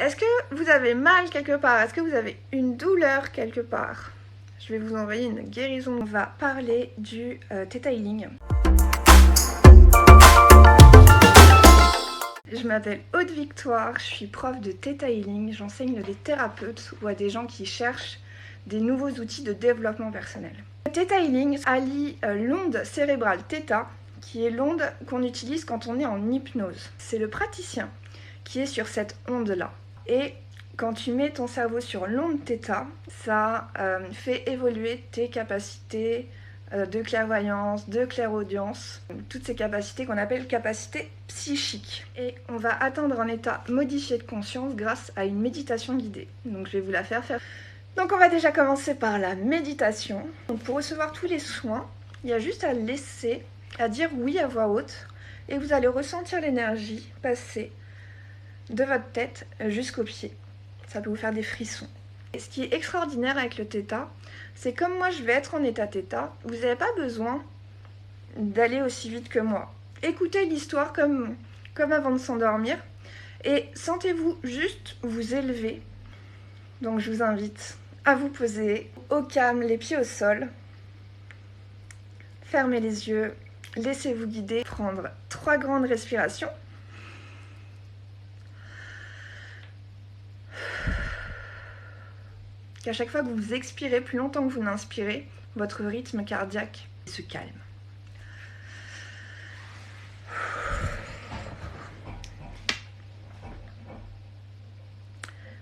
Est-ce que vous avez mal quelque part? Est-ce que vous avez une douleur quelque part? Je vais vous envoyer une guérison. On va parler du Theta Healing. Je m'appelle Aude Victoire, je suis prof de Theta Healing. J'enseigne à des thérapeutes ou à des gens qui cherchent des nouveaux outils de développement personnel. Theta Healing allie l'onde cérébrale Theta, qui est l'onde qu'on utilise quand on est en hypnose. C'est le praticien qui est sur cette onde-là. Et quand tu mets ton cerveau sur l'onde Theta, ça fait évoluer tes capacités de clairvoyance, de clairaudience, toutes ces capacités qu'on appelle capacités psychiques. Et on va atteindre un état modifié de conscience grâce à une méditation guidée. Donc je vais vous la faire. Donc on va déjà commencer par la méditation. Donc pour recevoir tous les soins, il y a juste à laisser, à dire oui à voix haute, et vous allez ressentir l'énergie passer de votre tête jusqu'aux pieds. Ça peut vous faire des frissons. Et ce qui est extraordinaire avec le Theta, c'est comme moi je vais être en état Theta, vous n'avez pas besoin d'aller aussi vite que moi. Écoutez l'histoire comme avant de s'endormir et sentez-vous juste vous élever. Donc je vous invite à vous poser au calme, les pieds au sol. Fermez les yeux, laissez-vous guider, prendre 3 grandes respirations. Qu'à chaque fois que vous expirez, plus longtemps que vous n'inspirez, votre rythme cardiaque se calme.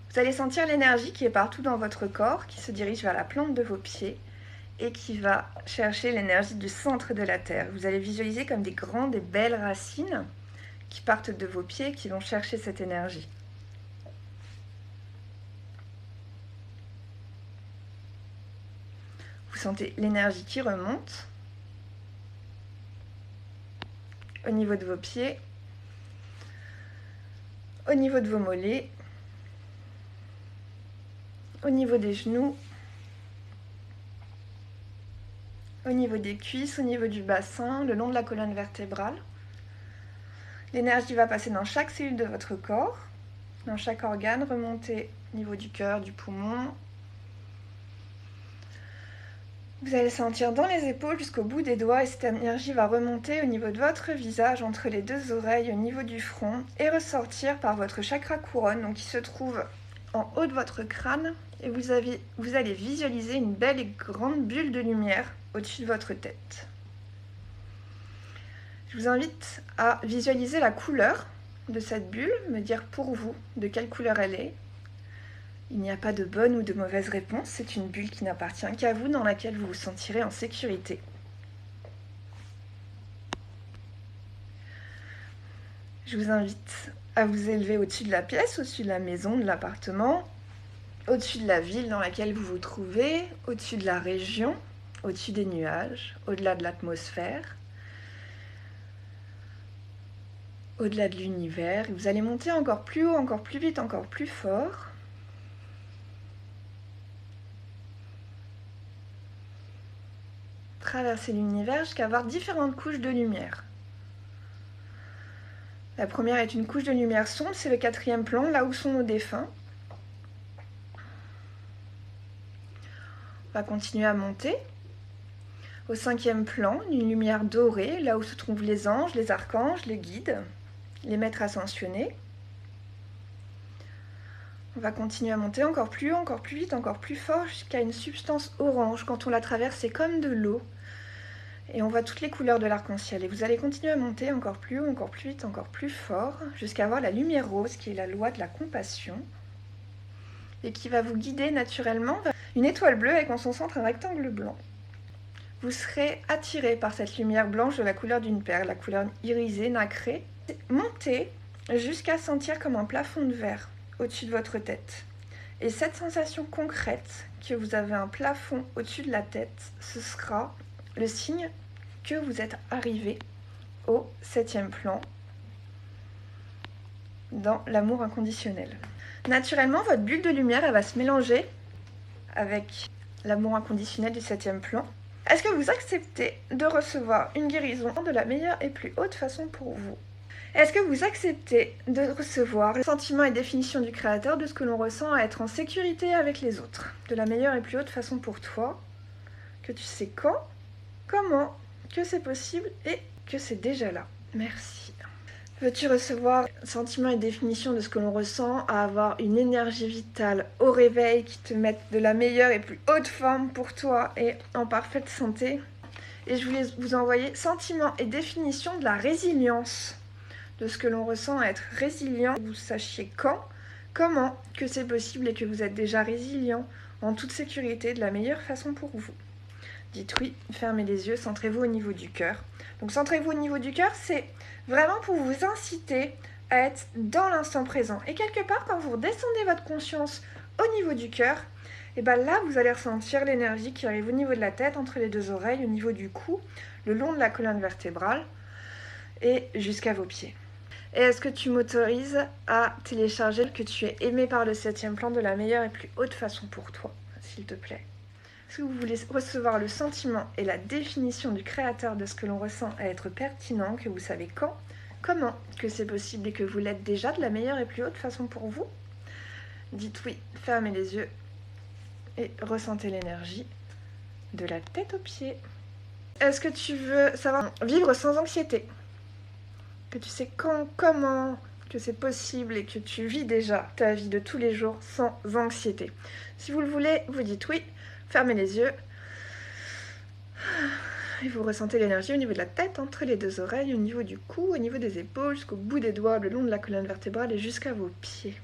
Vous allez sentir l'énergie qui est partout dans votre corps, qui se dirige vers la plante de vos pieds et qui va chercher l'énergie du centre de la terre. Vous allez visualiser comme des grandes et belles racines qui partent de vos pieds et qui vont chercher cette énergie. Vous sentez l'énergie qui remonte au niveau de vos pieds, au niveau de vos mollets, au niveau des genoux, au niveau des cuisses, au niveau du bassin, le long de la colonne vertébrale. L'énergie va passer dans chaque cellule de votre corps, dans chaque organe, remonter au niveau du cœur, du poumon. Vous allez sentir dans les épaules jusqu'au bout des doigts et cette énergie va remonter au niveau de votre visage, entre les 2 oreilles, au niveau du front et ressortir par votre chakra couronne, donc qui se trouve en haut de votre crâne. Et vous allez visualiser une belle et grande bulle de lumière au-dessus de votre tête. Je vous invite à visualiser la couleur de cette bulle, me dire pour vous de quelle couleur elle est. Il n'y a pas de bonne ou de mauvaise réponse, c'est une bulle qui n'appartient qu'à vous, dans laquelle vous vous sentirez en sécurité. Je vous invite à vous élever au-dessus de la pièce, au-dessus de la maison, de l'appartement, au-dessus de la ville dans laquelle vous vous trouvez, au-dessus de la région, au-dessus des nuages, au-delà de l'atmosphère, au-delà de l'univers. Vous allez monter encore plus haut, encore plus vite, encore plus fort. Traverser l'univers jusqu'à avoir différentes couches de lumière. La première est une couche de lumière sombre, c'est le 4e plan, là où sont nos défunts. On va continuer à monter. Au 5e plan, une lumière dorée, là où se trouvent les anges, les archanges, les guides, les maîtres ascensionnés. On va continuer à monter encore plus haut, encore plus vite, encore plus fort, jusqu'à une substance orange. Quand on la traverse, c'est comme de l'eau. Et on voit toutes les couleurs de l'arc-en-ciel. Et vous allez continuer à monter encore plus haut, encore plus vite, encore plus fort, jusqu'à avoir la lumière rose, qui est la loi de la compassion, et qui va vous guider naturellement vers une étoile bleue avec en son centre un rectangle blanc. Vous serez attiré par cette lumière blanche de la couleur d'une perle, la couleur irisée, nacrée. Montez jusqu'à sentir comme un plafond de verre au-dessus de votre tête. Et cette sensation concrète que vous avez un plafond au-dessus de la tête, ce sera le signe que vous êtes arrivé au 7e plan dans l'amour inconditionnel. Naturellement, votre bulle de lumière, elle va se mélanger avec l'amour inconditionnel du 7e plan. Est-ce que vous acceptez de recevoir une guérison de la meilleure et plus haute façon pour vous? Est-ce que vous acceptez de recevoir le sentiment et définition du créateur de ce que l'on ressent à être en sécurité avec les autres, de la meilleure et plus haute façon pour toi, que tu sais quand, comment, que c'est possible et que c'est déjà là. Merci. Veux-tu recevoir sentiment et définition de ce que l'on ressent à avoir une énergie vitale au réveil qui te mette de la meilleure et plus haute forme pour toi et en parfaite santé? Et je voulais vous envoyer sentiment et définition de la résilience, de ce que l'on ressent à être résilient, que vous sachiez quand, comment, que c'est possible et que vous êtes déjà résilient en toute sécurité de la meilleure façon pour vous. Dites oui, fermez les yeux, centrez-vous au niveau du cœur. Donc centrez-vous au niveau du cœur, c'est vraiment pour vous inciter à être dans l'instant présent. Et quelque part, quand vous redescendez votre conscience au niveau du cœur, et bien là, vous allez ressentir l'énergie qui arrive au niveau de la tête, entre les deux oreilles, au niveau du cou, le long de la colonne vertébrale et jusqu'à vos pieds. Et est-ce que tu m'autorises à télécharger que tu es aimé par le 7e plan de la meilleure et plus haute façon pour toi, s'il te plaît? Est-ce que vous voulez recevoir le sentiment et la définition du créateur de ce que l'on ressent à être pertinent, que vous savez quand, comment, que c'est possible et que vous l'êtes déjà de la meilleure et plus haute façon pour vous? Dites oui, fermez les yeux et ressentez l'énergie de la tête aux pieds. Est-ce que tu veux savoir vivre sans anxiété? Que tu sais quand, comment, que c'est possible et que tu vis déjà ta vie de tous les jours sans anxiété. Si vous le voulez, vous dites oui, fermez les yeux et vous ressentez l'énergie au niveau de la tête, entre les deux oreilles, au niveau du cou, au niveau des épaules, jusqu'au bout des doigts, le long de la colonne vertébrale et jusqu'à vos pieds.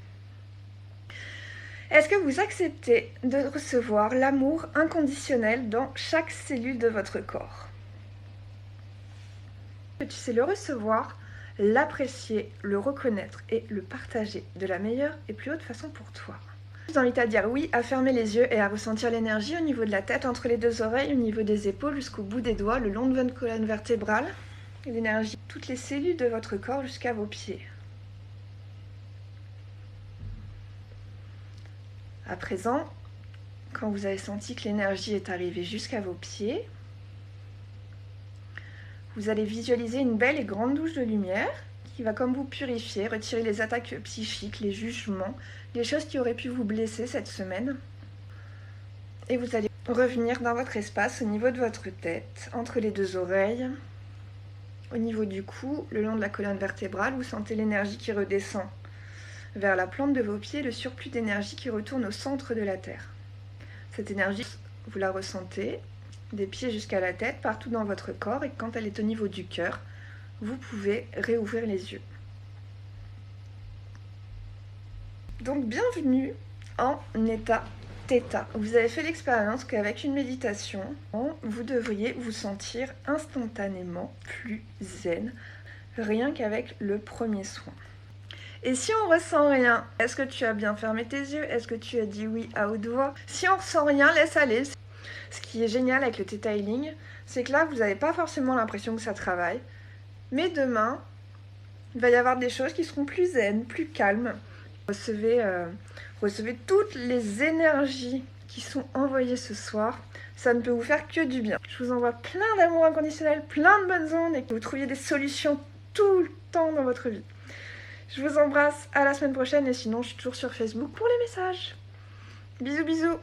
Est-ce que vous acceptez de recevoir l'amour inconditionnel dans chaque cellule de votre corps? Tu sais le recevoir, l'apprécier, le reconnaître et le partager de la meilleure et plus haute façon pour toi. Je vous invite à dire oui, à fermer les yeux et à ressentir l'énergie au niveau de la tête, entre les deux oreilles, au niveau des épaules, jusqu'au bout des doigts, le long de votre colonne vertébrale. Et l'énergie, toutes les cellules de votre corps jusqu'à vos pieds. À présent, quand vous avez senti que l'énergie est arrivée jusqu'à vos pieds, vous allez visualiser une belle et grande douche de lumière qui va comme vous purifier, retirer les attaques psychiques, les jugements, les choses qui auraient pu vous blesser cette semaine. Et vous allez revenir dans votre espace au niveau de votre tête, entre les deux oreilles, au niveau du cou, le long de la colonne vertébrale. Vous sentez l'énergie qui redescend vers la plante de vos pieds, le surplus d'énergie qui retourne au centre de la terre. Cette énergie, vous la ressentez des pieds jusqu'à la tête, partout dans votre corps, et quand elle est au niveau du cœur, vous pouvez réouvrir les yeux. Donc bienvenue en état Theta. Vous avez fait l'expérience qu'avec une méditation, vous devriez vous sentir instantanément plus zen, rien qu'avec le premier soin. Et si on ressent rien, est-ce que tu as bien fermé tes yeux? Est-ce que tu as dit oui à haute voix? Si on ressent rien, laisse aller. Ce qui est génial avec le Theta Healing, c'est que là, vous n'avez pas forcément l'impression que ça travaille. Mais demain, il va y avoir des choses qui seront plus zen, plus calmes. Recevez toutes les énergies qui sont envoyées ce soir. Ça ne peut vous faire que du bien. Je vous envoie plein d'amour inconditionnel, plein de bonnes ondes et que vous trouviez des solutions tout le temps dans votre vie. Je vous embrasse, à la semaine prochaine et sinon je suis toujours sur Facebook pour les messages. Bisous bisous.